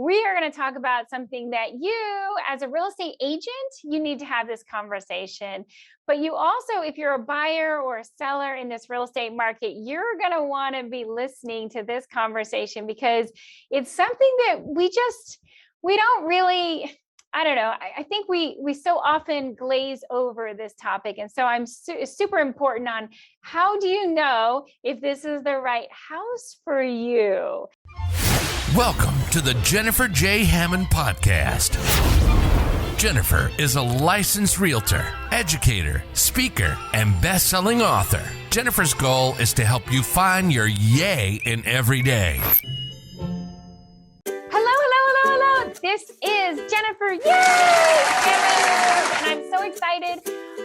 We are going to talk about something that you, as a real estate agent, you need to have this conversation. But you also, if you're a buyer or a seller in this real estate market, you're going to want to be listening to this conversation because it's something that we don't really, I don't know. I think we so often glaze over this topic. And so I'm super important on how do you know if this is the right house for you? Welcome to the Jennifer J. Hammond Podcast. Jennifer is a licensed realtor, educator, speaker, and best-selling author. Jennifer's goal is to help you find your yay in every day. Hello. This is Jennifer. Yay! And I'm so excited.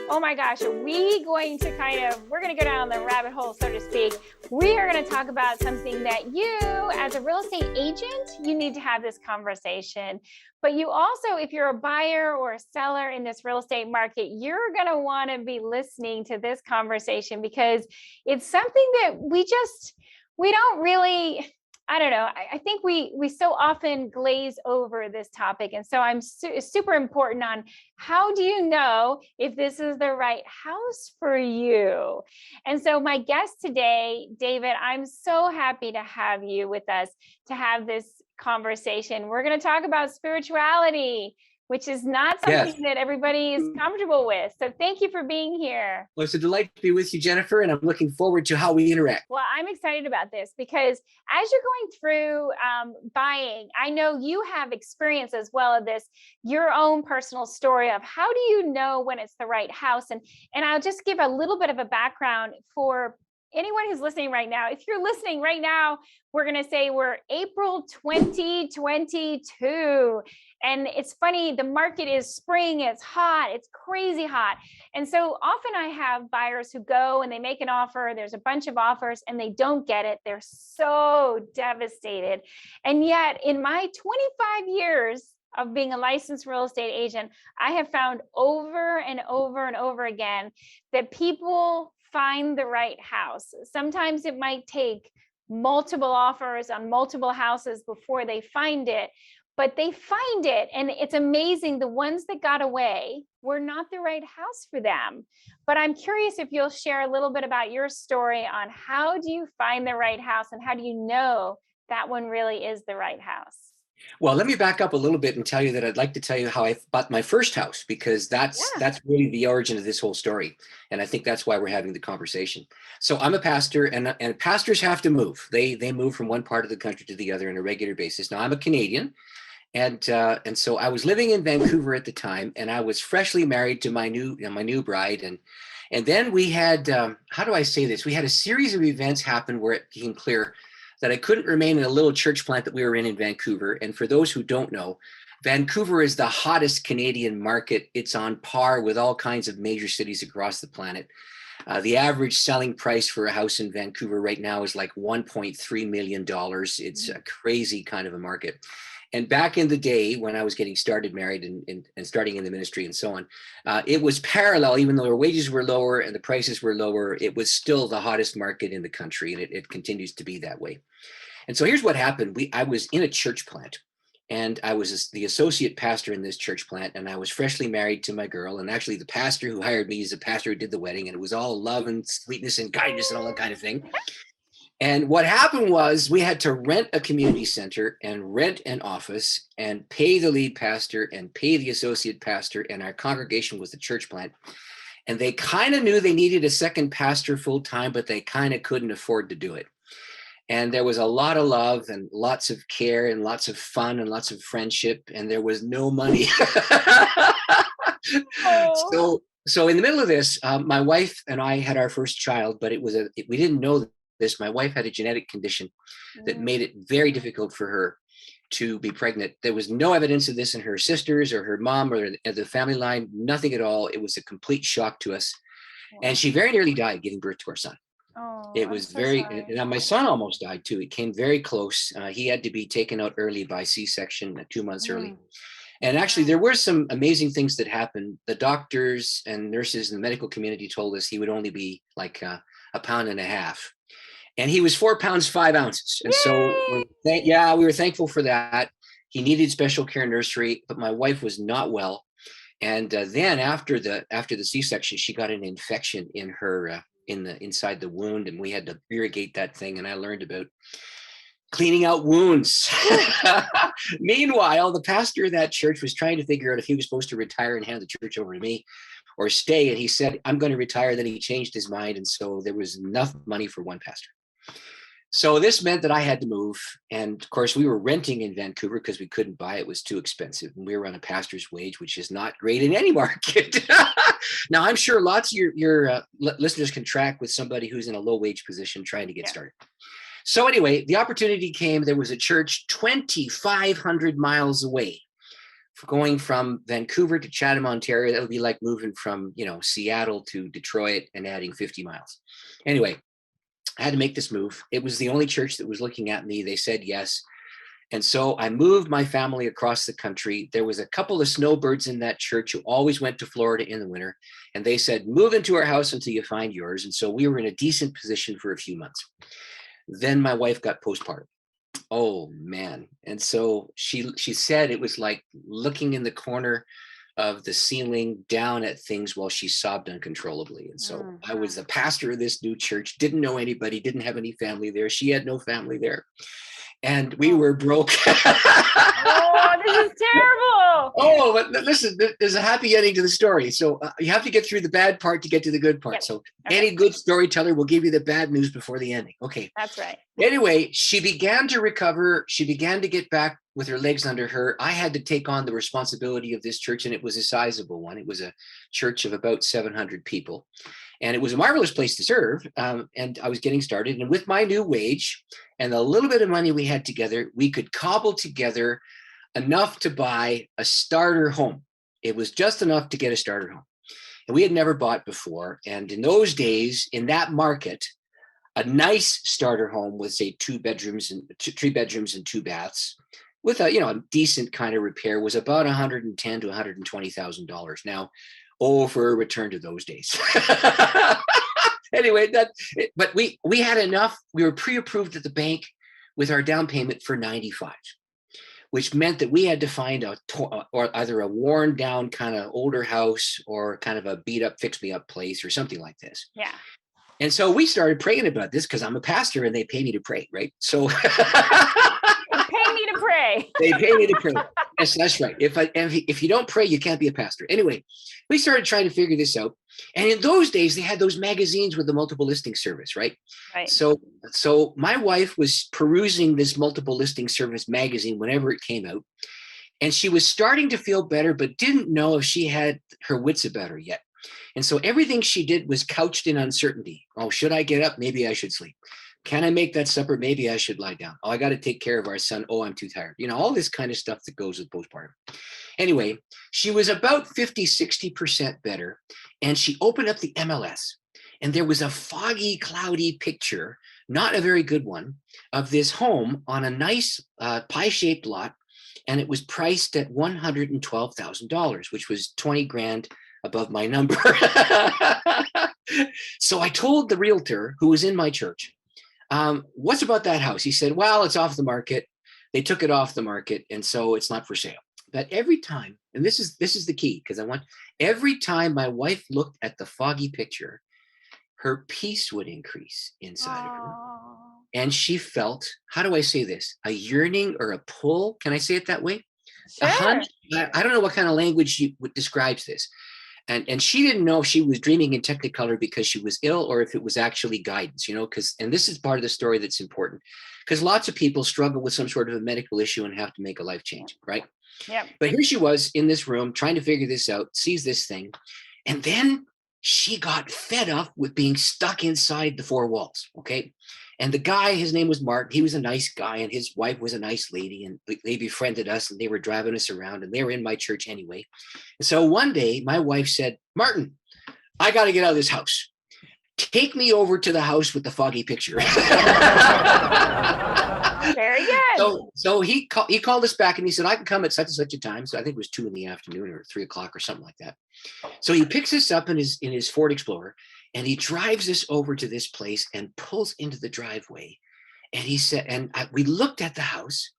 Oh my gosh, we're going to go down the rabbit hole, so to speak. We are going to talk about something that you, as a real estate agent, you need to have this conversation. But you also, if you're a buyer or a seller in this real estate market, you're going to want to be listening to this conversation because it's something that we don't really, I don't know. I think we so often glaze over this topic. And so I'm super important on how do you know if this is the right house for you? And so my guest today, David, I'm so happy to have you with us to have this conversation. We're going to talk about spirituality, which is not something that everybody is comfortable with. So thank you for being here. Well, it's a delight to be with you, Jennifer, and I'm looking forward to how we interact. Well, I'm excited about this because as you're going through buying, I know you have experience as well of this, your own personal story of how do you know when it's the right house? And I'll just give a little bit of a background for anyone who's listening right now. If you're listening right now, we're going to say we're April 2022. And it's funny, the market is spring, it's hot, it's crazy hot. And so often I have buyers who go and they make an offer, there's a bunch of offers and they don't get it. They're so devastated. And yet in my 25 years of being a licensed real estate agent, I have found over and over and over again that people find the right house. Sometimes it might take multiple offers on multiple houses before they find it, but they find it. And it's amazing. The ones that got away were not the right house for them. But I'm curious if you'll share a little bit about your story on how do you find the right house and how do you know that one really is the right house? Well, let me back up a little bit and tell you that I'd like to tell you how I bought my first house, because that's really the origin of this whole story. And I think that's why we're having the conversation. So I'm a pastor, and pastors have to move. They move from one part of the country to the other on a regular basis. Now, I'm a Canadian, and so I was living in Vancouver at the time, and I was freshly married to my new bride. And then we had, how do I say this? We had a series of events happen where it became clear that I couldn't remain in a little church plant that we were in Vancouver. And for those who don't know, Vancouver is the hottest Canadian market. It's on par with all kinds of major cities across the planet. The average selling price for a house in Vancouver right now is like $1.3 million. It's a crazy kind of a market. And back in the day when I was getting started married and starting in the ministry and so on, it was parallel. Even though our wages were lower and the prices were lower, it was still the hottest market in the country, and it continues to be that way. And so here's what happened. I was in a church plant, and I was the associate pastor in this church plant, and I was freshly married to my girl. And actually the pastor who hired me is the pastor who did the wedding, and it was all love and sweetness and kindness and all that kind of thing. And what happened was we had to rent a community center and rent an office and pay the lead pastor and pay the associate pastor. And our congregation was the church plant. And they kind of knew they needed a second pastor full time, but they kind of couldn't afford to do it. And there was a lot of love and lots of care and lots of fun and lots of friendship. And there was no money. So in the middle of this, my wife and I had our first child, but we didn't know this. My wife had a genetic condition that made it very difficult for her to be pregnant. There was no evidence of this in her sisters or her mom or the family line, nothing at all. It was a complete shock to us. And she very nearly died giving birth to our son. It was sorry. Now my son almost died too. It came very close. He had to be taken out early by C-section 2 months early. And actually there were some amazing things that happened. The doctors and nurses in the medical community told us he would only be like a pound and a half. And he was 4 pounds, 5 ounces. And so, we were thankful for that. He needed special care nursery, but my wife was not well. And then after the C-section, she got an infection in her inside the wound, and we had to irrigate that thing. And I learned about cleaning out wounds. Meanwhile, the pastor of that church was trying to figure out if he was supposed to retire and hand the church over to me or stay. And he said, I'm going to retire. Then he changed his mind. And so there was enough money for one pastor. So this meant that I had to move. And of course, we were renting in Vancouver because we couldn't buy it. It was too expensive. And we were on a pastor's wage, which is not great in any market. Now, I'm sure lots of your listeners can track with somebody who's in a low wage position trying to get started. So anyway, the opportunity came. There was a church 2,500 miles away. For going from Vancouver to Chatham, Ontario, that would be like moving from, Seattle to Detroit and adding 50 miles. Anyway, I had to make this move. It was the only church that was looking at me. They said yes. And so I moved my family across the country. There was a couple of snowbirds in that church who always went to Florida in the winter. And they said, move into our house until you find yours. And so we were in a decent position for a few months. Then my wife got postpartum. Oh, man. And so she said it was like looking in the corner of the ceiling down at things while she sobbed uncontrollably. And so I was the pastor of this new church, didn't know anybody, didn't have any family there. She had no family there. And we were broke. Oh, this is terrible. Oh, but listen, there's a happy ending to the story. So you have to get through the bad part to get to the good part. Yep. So any good storyteller will give you the bad news before the ending. Okay. That's right. Anyway, she began to recover. She began to get back with her legs under her. I had to take on the responsibility of this church, and it was a sizable one. It was a church of about 700 people. And it was a marvelous place to serve. And I was getting started. And with my new wage and the little bit of money we had together, we could cobble together enough to buy a starter home. It was just enough to get a starter home. And we had never bought before. And in those days, in that market, a nice starter home with, say, 3 bedrooms and 2 baths with a decent kind of repair was about $110,000 to $120,000. Now, for a return to those days. Anyway, but we had enough. We were pre-approved at the bank with our down payment for $95,000, which meant that we had to find or either a worn down kind of older house or kind of a beat up, fix me up place or something like this. Yeah. And so we started praying about this because I'm a pastor and they pay me to pray, right? So pay me to pray. They pay me to pray. Yes, that's right. If you don't pray, you can't be a pastor. Anyway, we started trying to figure this out. And in those days, they had those magazines with the multiple listing service, right? Right. So my wife was perusing this multiple listing service magazine whenever it came out. And she was starting to feel better, but didn't know if she had her wits about her yet. And so everything she did was couched in uncertainty. Oh, should I get up? Maybe I should sleep. Can I make that supper? Maybe I should lie down. Oh, I got to take care of our son. Oh, I'm too tired. All this kind of stuff that goes with postpartum. Anyway, she was about 50, 60% better. And she opened up the MLS. And there was a foggy, cloudy picture, not a very good one, of this home on a nice pie-shaped lot. And it was priced at $112,000, which was $20,000 above my number. So I told the realtor who was in my church, what's about that house? He said, well, it's off the market. They took it off the market. And so it's not for sale. But every time, and this is the key, because every time my wife looked at the foggy picture, her peace would increase inside of her. And she felt, how do I say this? A yearning or a pull. Can I say it that way? Sure. A hunch. I don't know what kind of language describes this. And she didn't know if she was dreaming in Technicolor because she was ill or if it was actually guidance, and this is part of the story that's important because lots of people struggle with some sort of a medical issue and have to make a life change, right? Yeah. But here she was in this room trying to figure this out, sees this thing, and then she got fed up with being stuck inside the 4 walls, okay? And the guy, his name was Mark. He was a nice guy, and his wife was a nice lady, and they befriended us, and they were driving us around, and they were in my church anyway. And so one day, my wife said, Martin, I got to get out of this house. Take me over to the house with the foggy picture. Very good. So he called us back, and he said, I can come at such and such a time. So I think it was 2 p.m. or 3 o'clock or something like that. So he picks us up in his Ford Explorer, and he drives us over to this place and pulls into the driveway. And he said, we looked at the house,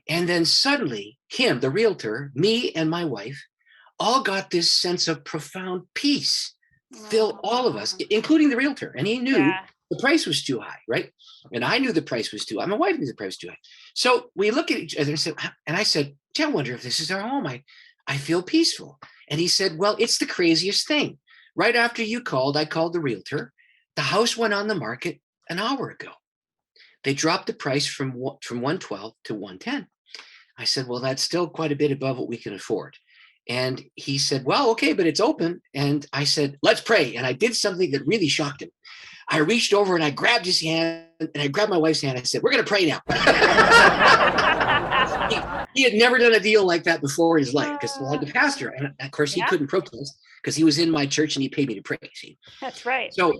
And then suddenly him, the realtor, me and my wife all got this sense of profound peace, fill all of us, including the realtor. And he knew the price was too high, right? And I knew the price was too high. My wife knew the price was too high. So we look at each other and I said, gee, I wonder if this is our home. I feel peaceful. And he said, well, it's the craziest thing. Right after you called, I called the realtor. The house went on the market an hour ago. They dropped the price from 112 to 110. I said, well, that's still quite a bit above what we can afford. And he said, well, okay, but it's open. And I said, let's pray. And I did something that really shocked him. I reached over and I grabbed his hand and I grabbed my wife's hand. I said, we're going to pray now. he had never done a deal like that before in his life because like the pastor. And of course, he couldn't protest because he was in my church and he paid me to pray. See? That's right. So,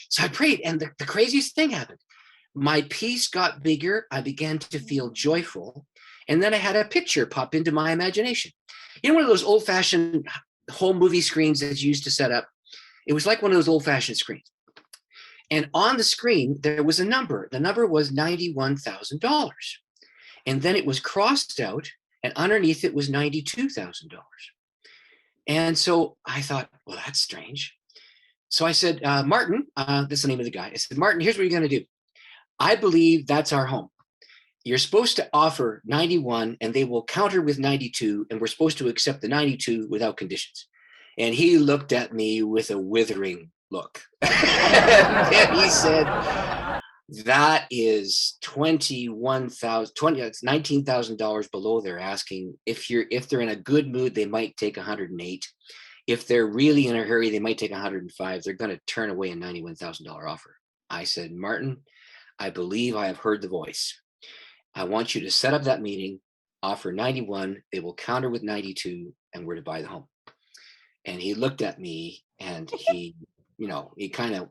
so I prayed and the craziest thing happened. My peace got bigger. I began to feel joyful. And then I had a picture pop into my imagination. You know, one of those old-fashioned home movie screens that you used to set up? It was like one of those old-fashioned screens. And on the screen, there was a number. The number was $91,000. And then it was crossed out, and underneath it was $92,000. And so I thought, well, that's strange. So I said, Martin, that's the name of the guy. I said, Martin, here's what you're going to do. I believe that's our home. You're supposed to offer 91 and they will counter with 92 and we're supposed to accept the 92 without conditions. And he looked at me with a withering look. And he said, that is it's $19,000 below they're asking. If they're in a good mood, they might take 108. If they're really in a hurry, they might take 105. They're going to turn away a $91,000 offer. I said, Martin, I believe I have heard the voice. I want you to set up that meeting, offer 91, they will counter with 92, and we're to buy the home. And he looked at me and he, he kind of,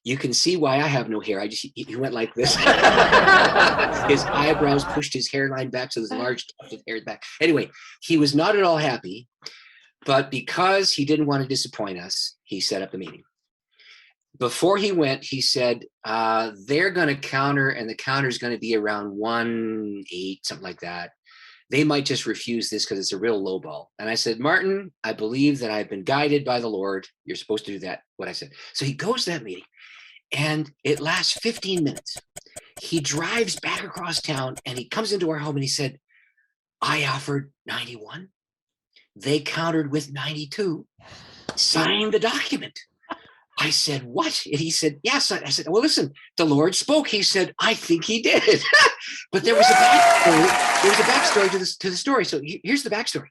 you can see why I have no hair. He went like this. His eyebrows pushed his hairline back, so there's large tufted hair back. Anyway, he was not at all happy, but because he didn't want to disappoint us, he set up the meeting. Before he went, he said, they're going to counter and the counter is going to be around 1.8, something like that. They might just refuse this because it's a real low ball. And I said, Martin, I believe that I've been guided by the Lord. You're supposed to do that, what I said. So he goes to that meeting and it lasts 15 minutes. He drives back across town and he comes into our home and he said, I offered 91. They countered with 92. Sign the document. I said, what? And he said, yes. I said, well, listen, the Lord spoke. He said, I think he did. But there was a backstory. There was a backstory to the story. So here's the backstory.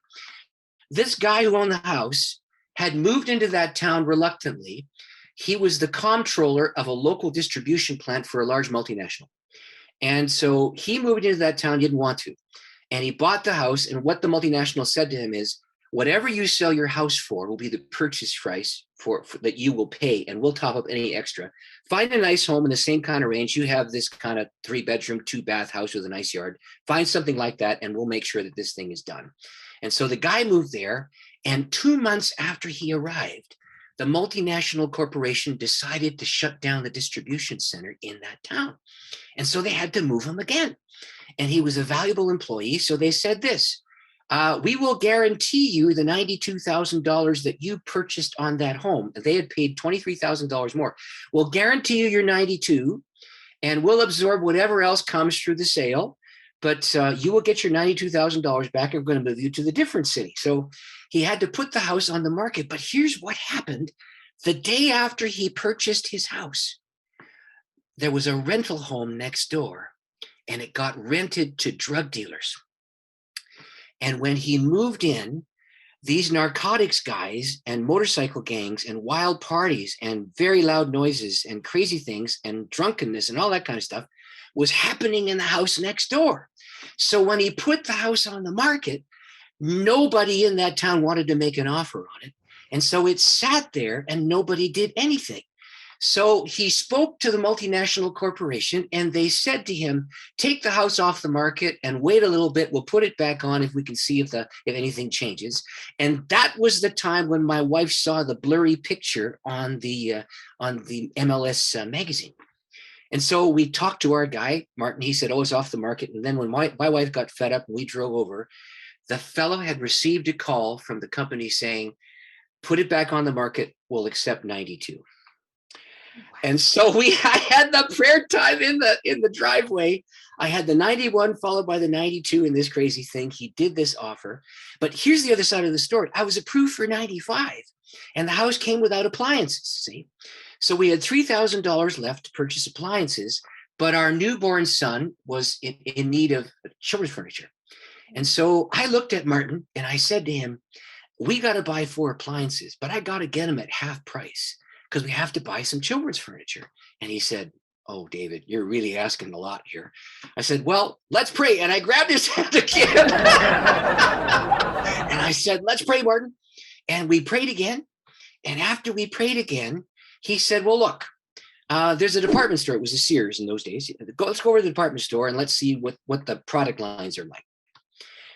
This guy who owned the house had moved into that town reluctantly. He was the comptroller of a local distribution plant for a large multinational. And so he moved into that town, didn't want to. And he bought the house. And what the multinational said to him is, whatever you sell your house for will be the purchase price for that you will pay, and we'll top up any extra. Find a nice home in the same kind of range. You have this kind of 3-bedroom, 2-bath house with a nice yard. Find something like that, and we'll make sure that this thing is done. And so the guy moved there, and 2 months after he arrived, the multinational corporation decided to shut down the distribution center in that town. And so they had to move him again. And he was a valuable employee, so they said this, we will guarantee you the $92,000 that you purchased on that home. They had paid $23,000 more. We'll guarantee you your 92, and we'll absorb whatever else comes through the sale. But you will get your $92,000 back. And we're going to move you to the different city. So he had to put the house on the market. But here's what happened. The day after he purchased his house, there was a rental home next door, and it got rented to drug dealers. And when he moved in, these narcotics guys and motorcycle gangs and wild parties and very loud noises and crazy things and drunkenness and all that kind of stuff was happening in the house next door. So when he put the house on the market, nobody in that town wanted to make an offer on it. And so it sat there and nobody did anything. So he spoke to the multinational corporation and they said to him, take the house off the market and wait a little bit. We'll put it back on if we can see if anything changes. And that was the time when my wife saw the blurry picture on the MLS magazine. And so we talked to our guy, Martin. He said, oh, it's off the market. And then when my wife got fed up and we drove over, the fellow had received a call from the company saying, put it back on the market. We'll accept 92. And so I had the prayer time in the driveway. I had the 91 followed by the 92 in this crazy thing. He did this offer. But here's the other side of the story. I was approved for 95 and the house came without appliances, see? So we had $3,000 left to purchase appliances, but our newborn son was in need of children's furniture. And so I looked at Martin and I said to him, we got to buy 4 appliances, but I got to get them at half price because we have to buy some children's furniture. And he said, oh, David, you're really asking a lot here. I said, well, let's pray. And I grabbed his hand again. And I said, let's pray, Martin. And we prayed again. And after we prayed again, he said, well, look, there's a department store. It was a Sears in those days. Let's go over to the department store and let's see what the product lines are like.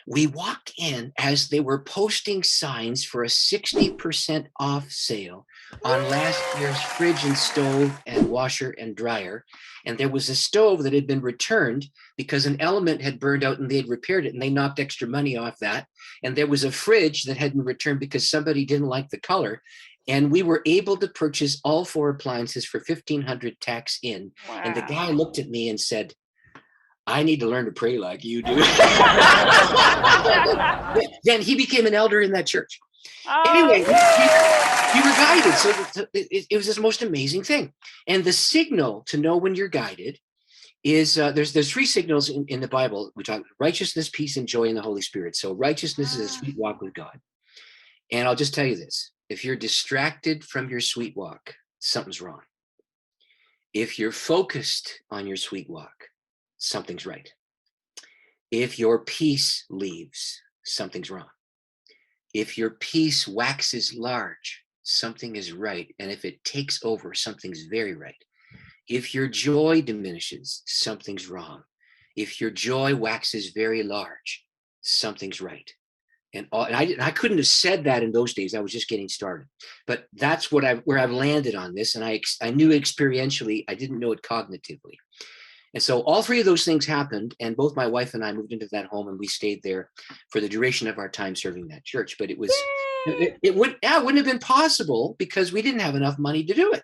We walked in as they were posting signs for a 60% off sale on last year's fridge and stove and washer and dryer. And there was a stove that had been returned because an element had burned out and they had repaired it and they knocked extra money off that. And there was a fridge that had been returned because somebody didn't like the color. And we were able to purchase all 4 appliances for $1,500 tax in. Wow. And the guy looked at me and said, I need to learn to pray like you do. Then he became an elder in that church. Anyway, we were guided. So it was this most amazing thing. And the signal to know when you're guided is there's 3 signals in the Bible. We talk righteousness, peace, and joy in the Holy Spirit. So righteousness is a sweet walk with God. And I'll just tell you this. If you're distracted from your sweet walk, something's wrong. If you're focused on your sweet walk, something's right. If your peace leaves, something's wrong. If your peace waxes large, something is right. And if it takes over, something's very right. If your joy diminishes, something's wrong. If your joy waxes very large, something's right. And I couldn't have said that in those days. I was just getting started. But that's where I've landed on this. And I knew experientially, I didn't know it cognitively. And so all 3 of those things happened, and both my wife and I moved into that home, and we stayed there for the duration of our time serving that church. But it wouldn't have been possible because we didn't have enough money to do it.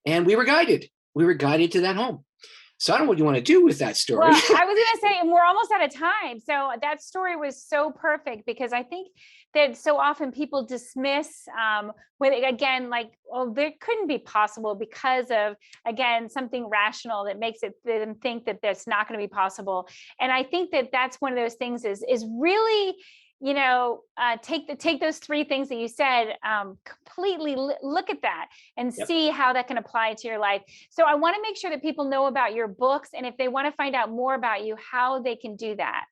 And we were guided. We were guided to that home. So I don't know what you want to do with that story. Well, I was going to say, and we're almost out of time. So that story was so perfect because I think that so often people dismiss when again, like, oh, there couldn't be possible because of, again, something rational that makes them think that that's not going to be possible. And I think that that's one of those things is really, you know, take those 3 things that you said, completely look at that and see how that can apply to your life. So I want to make sure that people know about your books, and if they want to find out more about you, how they can do that.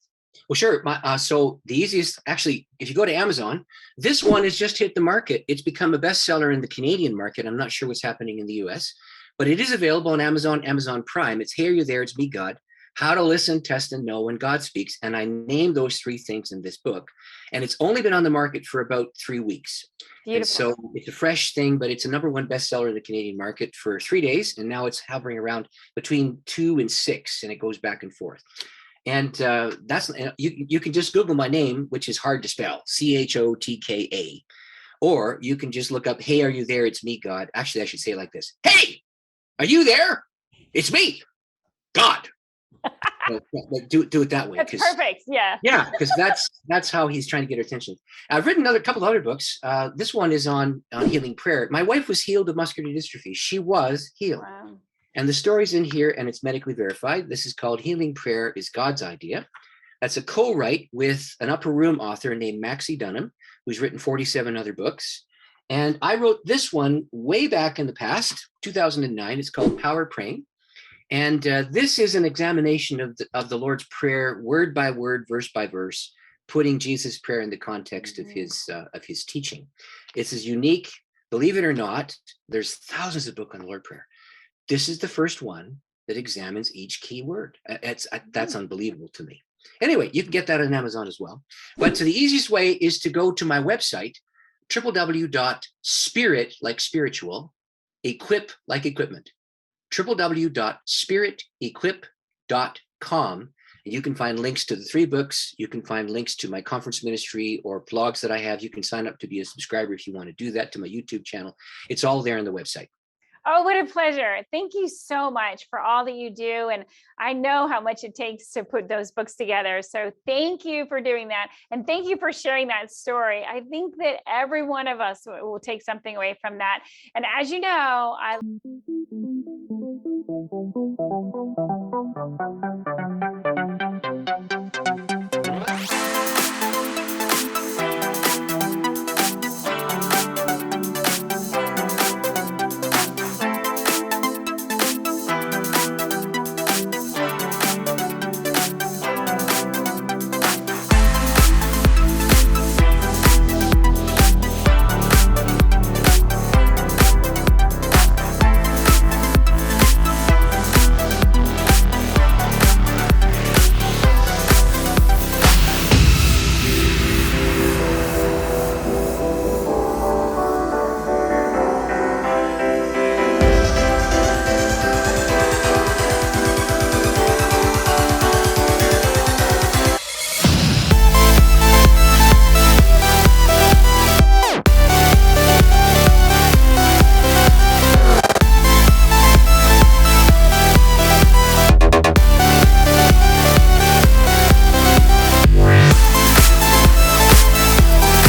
Well, sure. So the easiest, actually, if you go to Amazon, this one has just hit the market. It's become a bestseller in the Canadian market. I'm not sure what's happening in the US, but it is available on Amazon Prime. It's Hey, Are You There? It's Me, God. How to listen, test, and know when God speaks. And I named those 3 things in this book. And it's only been on the market for about 3 weeks. Beautiful. And so it's a fresh thing, but it's a #1 bestseller in the Canadian market for 3 days. And now it's hovering around between 2 and 6, and it goes back and forth. And you can just Google my name, which is hard to spell, Chotka. Or you can just look up, Hey, Are You There? It's Me, God. Actually, I should say it like this. Hey, are you there? It's me, God. Do it that way. That's perfect. Yeah. Yeah, because that's how he's trying to get our attention. I've written a couple other books. This one is on healing prayer. My wife was healed of muscular dystrophy. She was healed. Wow. And the story's in here, and it's medically verified. This is called Healing Prayer is God's Idea. That's a co-write with an upper room author named Maxie Dunham, who's written 47 other books. And I wrote this one way back in the past, 2009. It's called Power Praying. And this is an examination of the Lord's Prayer, word by word, verse by verse, putting Jesus' prayer in the context of his teaching. It's as unique, believe it or not. There's thousands of books on the Lord's Prayer. This is the first one that examines each key word. That's unbelievable to me. Anyway, you can get that on Amazon as well. But the easiest way is to go to my website, www.spirit, like spiritual, equip, like equipment, www.spiritequip.com. And you can find links to the 3 books. You can find links to my conference ministry or blogs that I have. You can sign up to be a subscriber if you want to do that, to my YouTube channel. It's all there on the website. Oh, what a pleasure. Thank you so much for all that you do. And I know how much it takes to put those books together. So thank you for doing that. And thank you for sharing that story. I think that every one of us will take something away from that. And as you know,